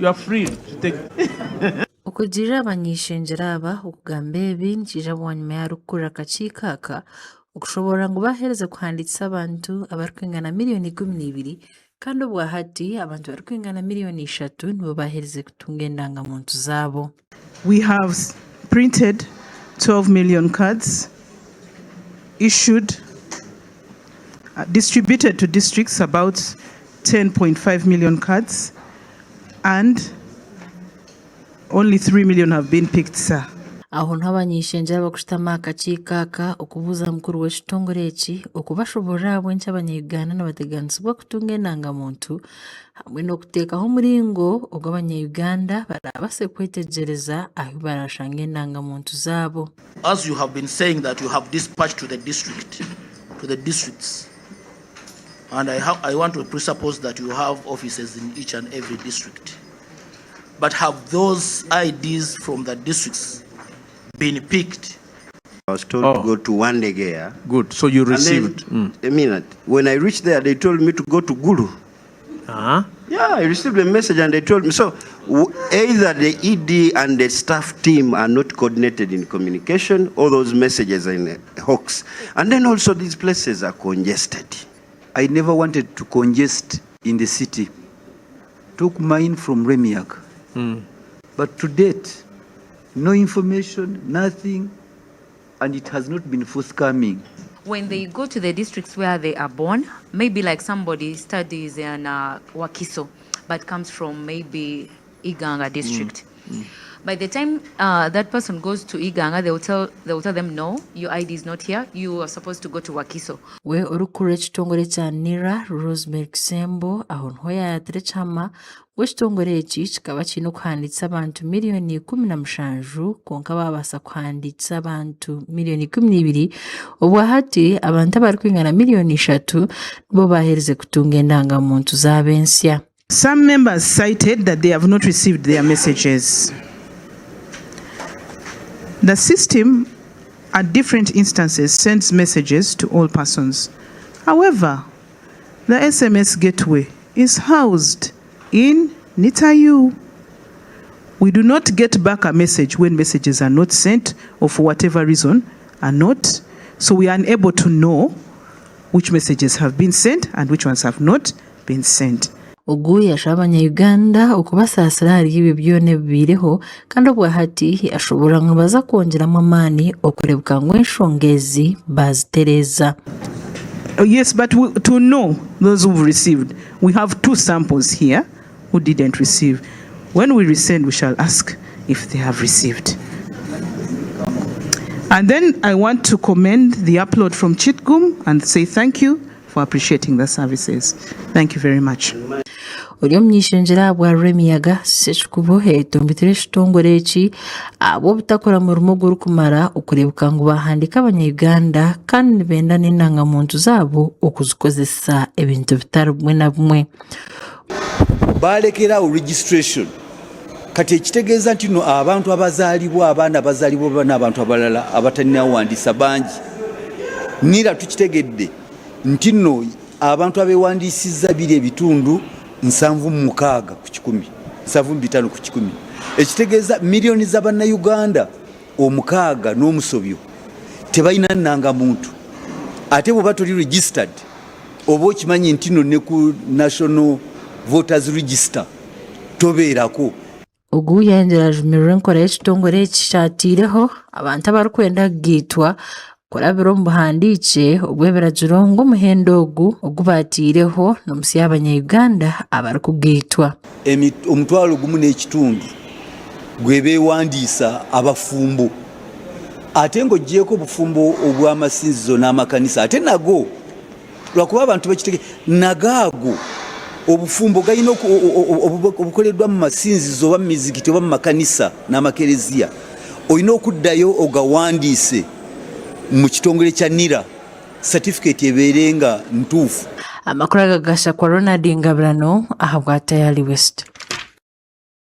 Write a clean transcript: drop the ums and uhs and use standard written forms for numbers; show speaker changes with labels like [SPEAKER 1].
[SPEAKER 1] You are free to take.
[SPEAKER 2] Okugira abanyishengyera aba okugamba ebi nikija bwanyuma ya rukura akakiiko aka okushobora ngu bahereze kuhandikisa abantu abarikwingana miliyoni 12 kandi obwa hati abantu barikwingana miliyoni 3 nibo bahereze kutunga endangamuntu zaabo.
[SPEAKER 3] We have printed 12 million cards, issued, distributed to districts about 10.5 million cards, and only 3 million have been picked, sir.
[SPEAKER 2] Aho n'abanyishengyera bakushitama akakiiko aka okubuuza mukuru w'ekitongore eki okubashobora bwenki abanyayuganda nibateganisibwa kutunga endangamuntu hamwe n'okuteekaho omuringo ogw'abanyayuganda barabaase kwetegyereza ahi barashanga endangamuntu zaabo.
[SPEAKER 4] As you have been saying that you have dispatched to the districts, and I want to presuppose that you have offices in each and every district. But have those IDs from the districts been picked?
[SPEAKER 5] I was told to go to Wandegea.
[SPEAKER 1] Good. So you received.
[SPEAKER 5] A minute. When I reached there, they told me to go to Gulu. Yeah, I received a message and they told me. So either the ED and the staff team are not coordinated in communication, or those messages are in a hoax. And then also these places are congested.
[SPEAKER 6] I never wanted to congest in the city. Took mine from Remiak. But to date, no information, nothing, and it has not been forthcoming.
[SPEAKER 7] When they go to the districts where they are born, maybe like somebody studies in Wakiso, but comes from maybe Iganga district. By the time that person goes to Iganga, they will tell them, no, your ID is not here. You are supposed to go to Wakiso.
[SPEAKER 2] We orukure ekitongore kya NIRA Rosemary Kisembo aho niho yayatere kyama w'ekitongore eki kikaba kirina okuhandikisa abantu miliyoni 17 konka babaasa kuhandikisa abantu miliyoni 12 obwa hati abantu abarikwingana miliyoni 3 bo bahereze kutunga endangamuntu z'abensya.
[SPEAKER 3] Some members cited that they have not received their messages. The system at different instances sends messages to all persons. However, the SMS gateway is housed in NITAYU. We do not get back a message when messages are not sent or for whatever reason are not. So we are unable to know which messages have been sent and which ones have not been sent.
[SPEAKER 2] Ogu yashaba abanyayuganda okubasaasira hariho ebyo byona bibiireho kandi obwa hati ashobora ngu baza kwongeramu amaani okurebuka ngu enshonga ezi bazitereza.
[SPEAKER 3] Yes, but to know those who've received, we have 2 samples here who didn't receive. When we resend, we shall ask if they have received. And then I want to commend the upload from Chitgum and say thank you for appreciating the services. Thank you very much.
[SPEAKER 2] Oli omnyishengyera bwa Remiyaga Ssekikubo etumbitire ekitongore eki abo butakora murimo gw'okumara okurebuka ngu bahandika abanyayuganda kandi nibenda n'endangamuntu zaabo okuzikozesa ebintu bitari bimwe na bimwe.
[SPEAKER 6] Balekerawo registration. Kati ekitegeeza nti no abantu abazaalibwa abaana abazaalibwa n'abantu abalala abatalinawandiisa bangi. Nira tukitegedde nti no abantu abewandiisizza biri ebitundu 76 ku 100, 75 ku 100. Ekitegeeza miliyoni z'abannayuganda 6 n'omusobyo tebalina nnangamuntu. Ate bwe batoli registered oba okimanyi nti no ne ku National Voters Register tobeerako.
[SPEAKER 2] Ogu yayongera ajumirira enkora y'ekitongore eki kyatiireho abantu abarikwenda kugiitwa kurabira omu buhandiike obw'ebiragiro ng'omuhendo ogu ogubatiireho n'omusi y'abanyayuganda abarikugiitwa.
[SPEAKER 6] Omutwalo gumu n'ekitundu gwe beewandiisa abafumbo. Ate ng'oggyeko obufumbo obw'amasinzizo n'amakanisa ate nago lwakuba abantu bakitegeera nagaago obufumbo galina obukoleddwa mu masinzizo oba mu mizikiti oba mu makanisa n'amakereziya olina okuddayo ogawandiise mu kitongole kya NIRA certificate ebeerenga ntuufu.
[SPEAKER 2] Amakuru agagasha kwa Ronald Ngabirano aha bwa Tayali West.